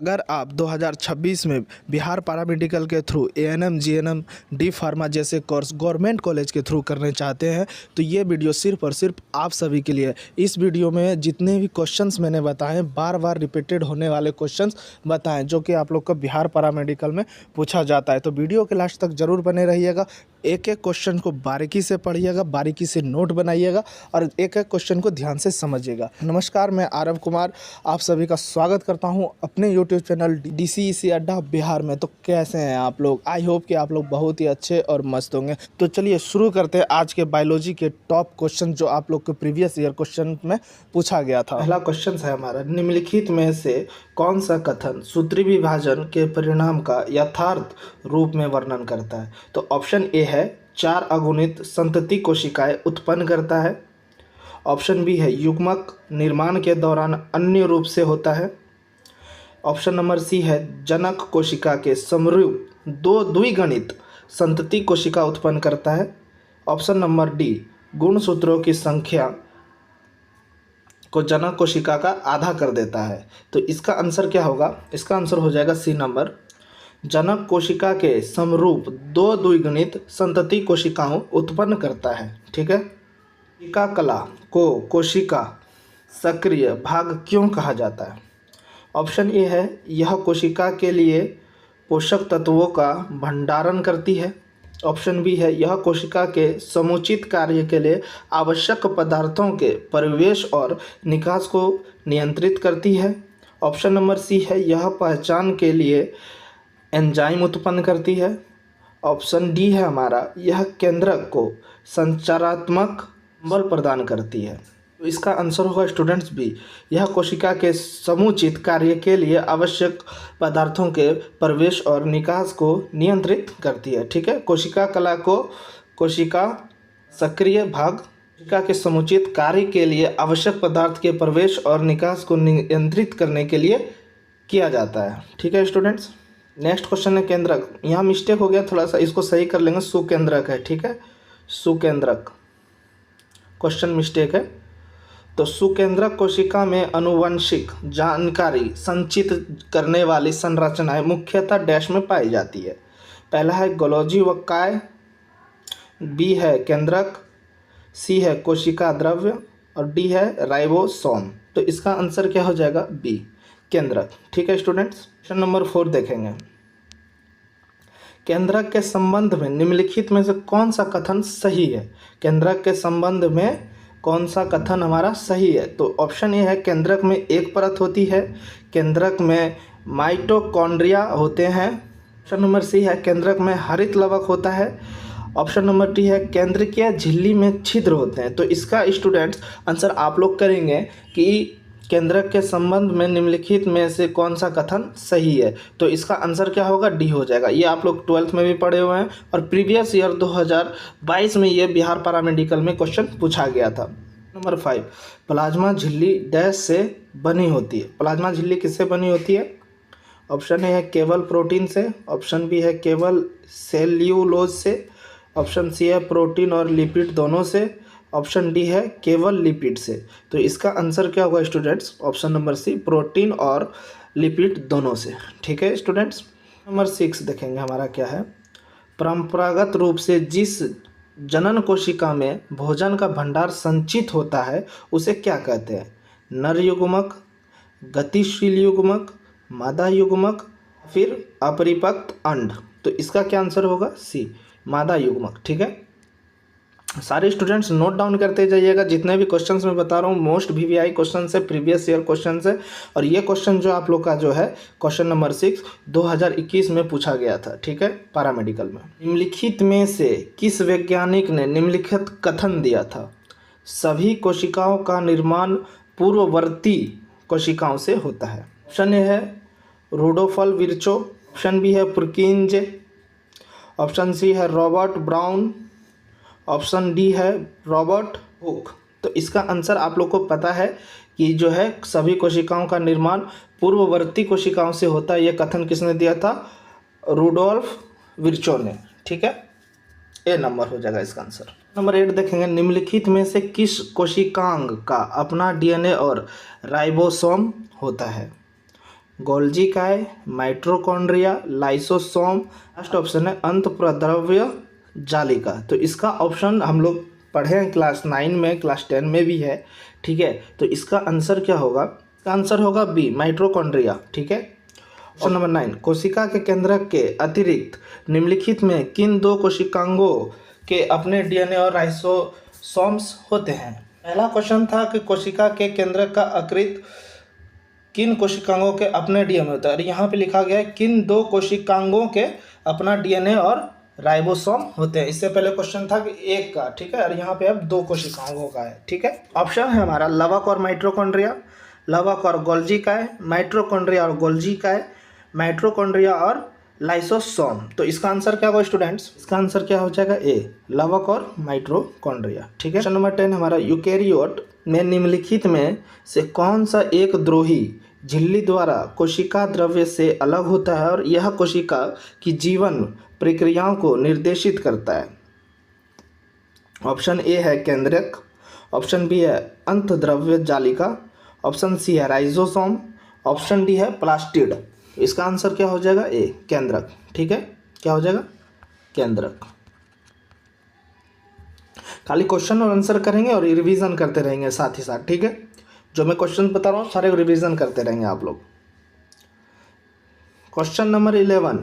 अगर आप 2026 में बिहार पैरामेडिकल के through ANM, GNM, D pharma जैसे कोर्स गवर्नमेंट कॉलेज के थ्रू करने चाहते हैं तो ये वीडियो सिर्फ और सिर्फ आप सभी के लिए है। इस वीडियो में जितने भी क्वेश्चंस मैंने बताए बार बार रिपीटेड होने वाले क्वेश्चंस बताएं जो कि आप लोग को बिहार पैरामेडिकल में पूछा जाता है। तो वीडियो के लास्ट तक ज़रूर बने रहिएगा। एक एक क्वेश्चन को बारीकी से पढ़िएगा, बारीकी से नोट बनाइएगा और एक एक क्वेश्चन को ध्यान से समझिएगा। नमस्कार, मैं आरव कुमार आप सभी का स्वागत करता हूं अपने यूट्यूब चैनल DCEC अड्डा बिहार में। तो कैसे हैं आप लोग? आई होप कि आप लोग बहुत ही अच्छे और मस्त होंगे। तो चलिए शुरू करते हैं आज के बायोलॉजी के टॉप क्वेश्चन जो आप लोग के प्रीवियस ईयर क्वेश्चन में पूछा गया था। पहला क्वेश्चन है हमारा, निम्नलिखित में से कौन सा कथन सूत्री विभाजन के परिणाम का यथार्थ रूप में वर्णन करता है? तो ऑप्शन ए है 4 अगुणित संतति कोशिकाएं उत्पन्न करता है। ऑप्शन बी है युग्मक निर्माण के दौरान अन्य रूप से होता है। ऑप्शन नंबर सी है जनक कोशिका के समरूप 2 द्विगुणित संतति कोशिका उत्पन्न करता है। ऑप्शन नंबर डी गुणसूत्रों की संख्या को जनक कोशिका का आधा कर देता है। तो इसका आंसर क्या होगा? इसका आंसर हो जाएगा सी नंबर, जनक कोशिका के समरूप 2 द्विगुणित संतति कोशिकाओं उत्पन्न करता है। ठीक है। कोशिका कला को कोशिका सक्रिय भाग क्यों कहा जाता है? ऑप्शन ए है यह कोशिका के लिए पोषक तत्वों का भंडारण करती है। ऑप्शन बी है यह कोशिका के समुचित कार्य के लिए आवश्यक पदार्थों के प्रवेश और निकास को नियंत्रित करती है। ऑप्शन नंबर सी है यह पहचान के लिए एंजाइम उत्पन्न करती है। ऑप्शन डी है हमारा यह केंद्रक को संचारात्मक बल प्रदान करती है। तो इसका आंसर होगा स्टूडेंट्स बी, यह कोशिका के समुचित कार्य के लिए आवश्यक पदार्थों के प्रवेश और निकास को नियंत्रित करती है। ठीक है। कोशिका कला को कोशिका सक्रिय भाग कोशिका के समुचित कार्य के लिए आवश्यक पदार्थ के प्रवेश और निकास को नियंत्रित करने के लिए किया जाता है। ठीक है स्टूडेंट्स। नेक्स्ट क्वेश्चन है केंद्रक। यहाँ मिस्टेक हो गया थोड़ा सा, इसको सही कर लेंगे। सुकेंद्रक है। ठीक है, सुकेंद्रक क्वेश्चन मिस्टेक है। तो सुकेंद्रक कोशिका में आनुवंशिक जानकारी संचित करने वाली संरचनाएं मुख्यतः डैश में पाई जाती है। पहला है गोल्जी वक्काय, बी है केंद्रक, सी है कोशिका द्रव्य और डी है राइबोसोम। तो इसका आंसर क्या हो जाएगा? बी, केंद्रक। ठीक है स्टूडेंट्स। क्वेश्चन नंबर 4 देखेंगे। केंद्रक के संबंध में निम्नलिखित में से कौन सा कथन सही है? केंद्रक के संबंध में कौन सा कथन हमारा सही है? तो ऑप्शन ए है केंद्रक में एक परत होती है। केंद्रक में माइटोकॉन्ड्रिया होते हैं। ऑप्शन नंबर सी है केंद्रक में हरित लवक होता है। ऑप्शन नंबर डी है केंद्रकीय झिल्ली में छिद्र होते हैं। तो इसका स्टूडेंट्स आंसर आप लोग करेंगे कि केंद्रक के संबंध में निम्नलिखित में से कौन सा कथन सही है। तो इसका आंसर क्या होगा? डी हो जाएगा। ये आप लोग 12th में भी पढ़े हुए हैं और प्रीवियस ईयर 2022 में ये बिहार पैरामेडिकल में क्वेश्चन पूछा गया था। नंबर 5, प्लाज्मा झिल्ली डैश से बनी होती है। प्लाज्मा झिल्ली किससे बनी होती है? ऑप्शन ए है केवल प्रोटीन से। ऑप्शन बी है केवल सेल्यूलोज से। ऑप्शन सी है प्रोटीन और लिपिड दोनों से। ऑप्शन डी है केवल लिपिड से। तो इसका आंसर क्या होगा students? Option number C, protein और लिपिड दोनों से। ठीक है स्टूडेंट्स। नंबर 6 देखेंगे हमारा क्या है। परंपरागत रूप से जिस जनन कोशिका में भोजन का भंडार संचित होता है उसे क्या कहते हैं? नर युग्मक, गतिशील युग्मक, मादा युग्मक, फिर अपरिपक्व अंड। तो इसका क्या आंसर होगा? सी, मादा युग्मक। ठीक है। सारे स्टूडेंट्स नोट डाउन करते जाइएगा। जितने भी क्वेश्चंस मैं बता रहा हूँ मोस्ट VVI क्वेश्चन है, प्रीवियस ईयर क्वेश्चन है। और ये क्वेश्चन जो आप लोग का जो है क्वेश्चन नंबर 6 2021 में पूछा गया था। ठीक है, पैरामेडिकल में। निम्नलिखित में से किस वैज्ञानिक ने निम्नलिखित कथन दिया था? सभी कोशिकाओं का निर्माण पूर्ववर्ती कोशिकाओं से होता है। ऑप्शन ए है रूडोल्फ विर्चो। ऑप्शन बी है पुरकिंजे। ऑप्शन सी है रॉबर्ट ब्राउन। ऑप्शन डी है रॉबर्ट हुक। तो इसका आंसर आप लोग को पता है कि जो है सभी कोशिकाओं का निर्माण पूर्ववर्ती कोशिकाओं से होता है। यह कथन किसने दिया था? रूडोल्फ विर्चो ने। ठीक है, ए नंबर हो जाएगा इसका आंसर। नंबर 8 देखेंगे। निम्नलिखित में से किस कोशिकांग का अपना DNA और राइबोसोम होता है? गोल्जीकाय, माइटोकॉन्ड्रिया, लाइसोसोम। लास्ट ऑप्शन है अंतःप्रद्रव्य जालिका। तो इसका ऑप्शन हम लोग पढ़े हैं क्लास 9 में, क्लास 10 में भी है। ठीक है, तो इसका आंसर क्या होगा? इसका आंसर होगा बी, माइटोकॉन्ड्रिया। ठीक है। ऑप्शन नंबर 9, कोशिका के केंद्रक के अतिरिक्त निम्नलिखित में किन दो कोशिकांगों के अपने डीएनए और राइसोसोम्स होते हैं? पहला क्वेश्चन था कि कोशिका के केंद्रक का अतिरिक्त किन कोशिकांगों के अपने डीएनए होता है, और यहाँ पे लिखा गया है किन दो कोशिकांगों के अपना डीएनए और राइबोसोम होते हैं। इससे पहले क्वेश्चन था कि एक का, ठीक है, और यहाँ पे अब दो कोशिकाओं का है। ठीक है, ऑप्शन है हमारा लवक और माइटोकॉन्ड्रिया, लवक और गोल्जीकाय, माइटोकॉन्ड्रिया और गोल्जीकाय, माइटोकॉन्ड्रिया और लाइसोसोम। तो इसका आंसर क्या होगा स्टूडेंट्स? इसका आंसर क्या हो जाएगा? ए, लवक और माइटोकॉन्ड्रिया। ठीक है। क्वेश्चन नंबर 10 हमारा, यूकेरियोट में निम्नलिखित में से कौन सा एक द्रोही झिल्ली द्वारा कोशिका द्रव्य से अलग होता है और यह कोशिका की जीवन प्रक्रियाओं को निर्देशित करता है? ऑप्शन ए है केंद्रक, ऑप्शन बी है अंतःद्रव्य जालिका, ऑप्शन सी है राइजोसोम, ऑप्शन डी है प्लास्टिड। इसका आंसर क्या हो जाएगा? ए, केंद्रक। ठीक है, क्या हो जाएगा? केंद्रक। खाली क्वेश्चन और आंसर करेंगे और रिवीजन करते रहेंगे साथ ही साथ। ठीक है, जो मैं क्वेश्चन बता रहा हूँ सारे रिवीजन करते रहेंगे आप लोग। क्वेश्चन नंबर 11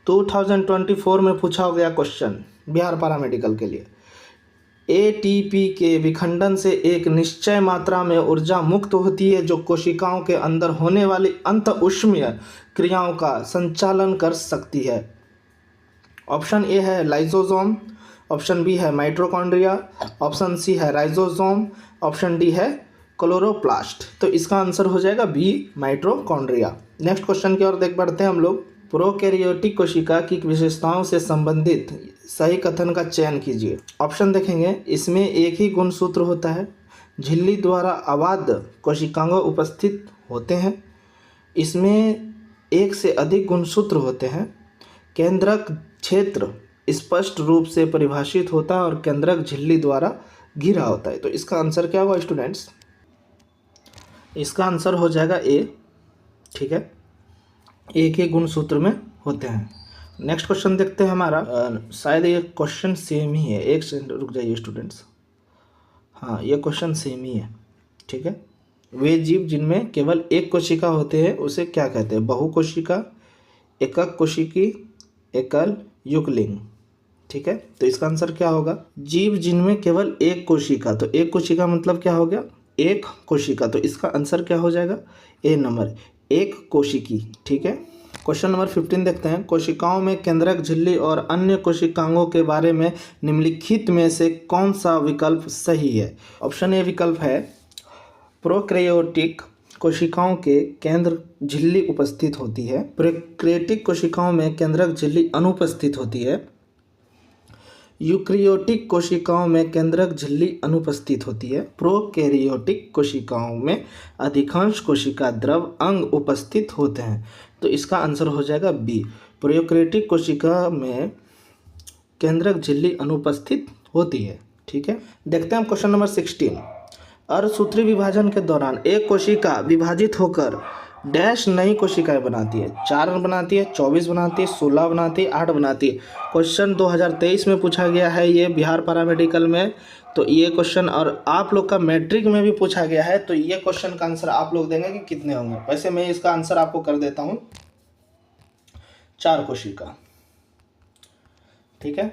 2024 में पूछा गया क्वेश्चन बिहार पैरामेडिकल के लिए। एटीपी के विखंडन से एक निश्चय मात्रा में ऊर्जा मुक्त होती है जो कोशिकाओं के अंदर होने वाली अंतःऊष्मीय क्रियाओं का संचालन कर सकती है। ऑप्शन ए है लाइसोसोम, ऑप्शन बी है माइटोकॉन्ड्रिया, ऑप्शन सी है राइजोसोम, ऑप्शन डी है क्लोरोप्लास्ट। तो इसका आंसर हो जाएगा बी, माइटोकॉन्ड्रिया। नेक्स्ट क्वेश्चन की ओर देख बढ़ते हैं हम लोग। प्रोकैरियोटिक कोशिका की विशेषताओं से संबंधित सही कथन का चयन कीजिए। ऑप्शन देखेंगे, इसमें एक ही गुणसूत्र होता है, झिल्ली द्वारा आबाद्ध कोशिकांग उपस्थित होते हैं, इसमें एक से अधिक गुणसूत्र होते हैं, केंद्रक क्षेत्र स्पष्ट रूप से परिभाषित होता है और केंद्रक झिल्ली द्वारा घिरा होता है। तो इसका आंसर क्या होगा स्टूडेंट्स? इसका आंसर हो जाएगा ए। ठीक है, एक ही गुणसूत्र में होते हैं। नेक्स्ट क्वेश्चन देखते हैं हमारा, शायद ये क्वेश्चन सेम ही है, एक सेकंड रुक जाइए स्टूडेंट्स। हाँ, ये क्वेश्चन सेम ही है। ठीक है, वे जीव जिनमें केवल एक कोशिका होते हैं उसे क्या कहते हैं? बहुकोशिका, एकक कोशिकी, एकल, युगलिंग। ठीक है, तो इसका आंसर क्या होगा? जीव जिनमें केवल एक कोशिका, तो एक कोशिका मतलब क्या हो गया? एक कोशिका। तो इसका आंसर क्या हो जाएगा? ए नंबर, एक कोशिकी। ठीक है, क्वेश्चन नंबर 15 देखते हैं। कोशिकाओं में केंद्रक झिल्ली और अन्य कोशिकांगों के बारे में निम्नलिखित में से कौन सा विकल्प सही है? ऑप्शन ए विकल्प है प्रोकैरियोटिक कोशिकाओं के केंद्र झिल्ली उपस्थित होती है, प्रोकैरियोटिक कोशिकाओं में केंद्रक झिल्ली अनुपस्थित होती है, यूकैरियोटिक कोशिकाओं में केंद्रक झिल्ली अनुपस्थित होती है, प्रोकैरियोटिक कोशिकाओं में अधिकांश कोशिका द्रव अंग उपस्थित होते हैं। तो इसका आंसर हो जाएगा बी, प्रोकैरियोटिक कोशिका में केंद्रक झिल्ली अनुपस्थित होती है। ठीक है, देखते हैं क्वेश्चन नंबर 16। अर्धसूत्री विभाजन के दौरान एक कोशिका विभाजित होकर डैश नई कोशिकाएं बनाती है, 4 बनाती है, 24 बनाती है, 16 बनाती है, 8 बनाती है। क्वेश्चन 2023 में पूछा गया है ये बिहार पैरामेडिकल में। तो ये क्वेश्चन और आप लोग का मैट्रिक में भी पूछा गया है। तो ये क्वेश्चन का आंसर आप लोग देंगे कि कितने होंगे? वैसे मैं इसका आंसर आपको कर देता हूँ, 4 कोशिका। ठीक है,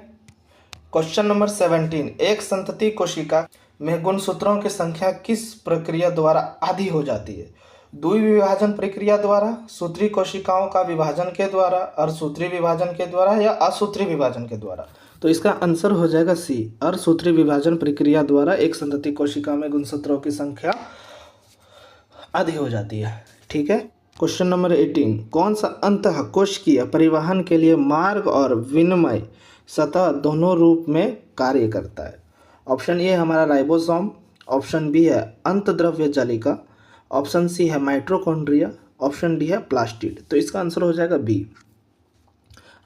क्वेश्चन नंबर 17। एक संतति कोशिका में गुणसूत्रों की संख्या किस प्रक्रिया द्वारा आधी हो जाती है? द्विविभाजन प्रक्रिया द्वारा, सूत्री कोशिकाओं का विभाजन के द्वारा, अर्धसूत्री विभाजन के द्वारा या असूत्री विभाजन के द्वारा? तो इसका आंसर हो जाएगा सी, अर्धसूत्री विभाजन प्रक्रिया द्वारा एक संतति कोशिका में गुणसूत्रों की संख्या आधी हो जाती है। ठीक है, क्वेश्चन नंबर 18। कौन सा अंतःकोशिकीय परिवहन के लिए मार्ग और विनिमय सतह दोनों रूप में कार्य करता है? ऑप्शन ए हमारा राइबोसोम, ऑप्शन बी है अंतःद्रव्य जालिका, ऑप्शन सी है माइटोकॉन्ड्रिया, ऑप्शन डी है प्लास्टिड। तो इसका आंसर हो जाएगा बी,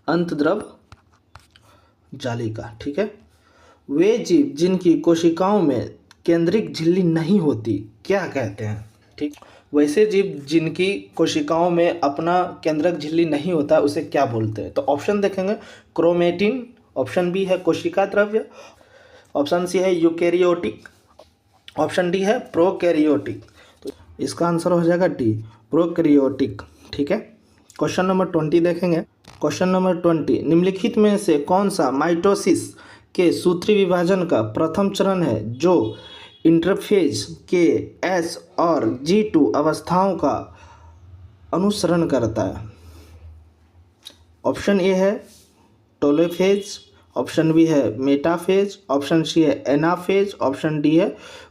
अंतःद्रव जालिका। ठीक है, वे जीव जिनकी कोशिकाओं में केंद्रिक झिल्ली नहीं होती क्या कहते हैं? ठीक, वैसे जीव जिनकी कोशिकाओं में अपना केंद्रक झिल्ली नहीं होता उसे क्या बोलते हैं? तो ऑप्शन देखेंगे क्रोमेटिन, ऑप्शन बी है कोशिका द्रव्य, ऑप्शन सी है यूकेरियोटिक, ऑप्शन डी है प्रोकैरियोटिक। तो इसका आंसर हो जाएगा डी, प्रोकैरियोटिक। ठीक है, क्वेश्चन नंबर 20 देखेंगे। क्वेश्चन नंबर 20, निम्नलिखित में से कौन सा माइटोसिस के सूत्री विभाजन का प्रथम चरण है जो इंटरफेज के एस और G2 अवस्थाओं का अनुसरण करता है? ऑप्शन ए है टेलोफेज, ऑप्शन बी है मेटाफेज, ऑप्शन सी है एनाफेज, ऑप्शन डी है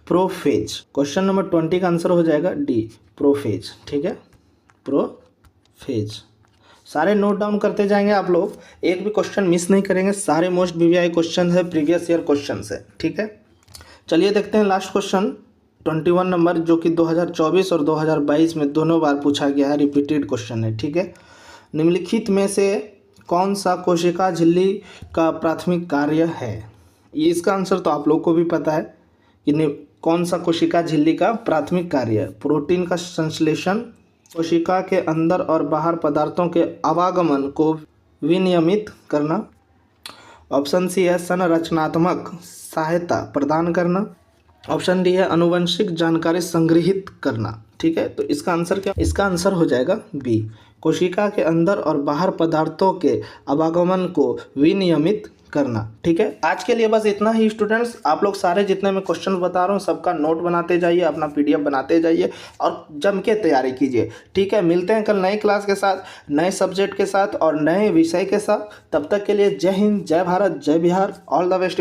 प्रोफेज। क्वेश्चन नंबर 20 का आंसर हो जाएगा डी, प्रोफेज। ठीक है, प्रोफेज। सारे नोट डाउन करते जाएंगे आप लोग, एक भी क्वेश्चन मिस नहीं करेंगे, सारे मोस्ट वीवीआई क्वेश्चन है, प्रीवियस ईयर क्वेश्चन है। ठीक है, चलिए देखते हैं लास्ट क्वेश्चन 21 नंबर, जो कि 2024 और 2022 में दोनों बार पूछा गया है, रिपीटेड क्वेश्चन है। ठीक है, निम्नलिखित में से कौन सा कोशिका झिल्ली का प्राथमिक कार्य है? ये इसका आंसर तो आप लोग को भी पता है कि कौन सा कोशिका झिल्ली का प्राथमिक कार्य है? प्रोटीन का संश्लेषण, कोशिका के अंदर और बाहर पदार्थों के आवागमन को विनियमित करना, ऑप्शन सी है संरचनात्मक सहायता प्रदान करना, ऑप्शन डी है आनुवंशिक जानकारी संग्रहित करना। ठीक है, तो इसका आंसर क्या? इसका आंसर हो जाएगा बी, कोशिका के अंदर और बाहर पदार्थों के आवागमन को विनियमित करना। ठीक है, आज के लिए बस इतना ही स्टूडेंट्स। आप लोग सारे जितने मैं क्वेश्चन बता रहा हूँ सबका नोट बनाते जाइए, अपना PDF बनाते जाइए और जम के तैयारी कीजिए। ठीक है, मिलते हैं कल नई क्लास के साथ, नए सब्जेक्ट के साथ और नए विषय के साथ। तब तक के लिए जय हिंद, जय भारत, जय बिहार, ऑल द बेस्ट।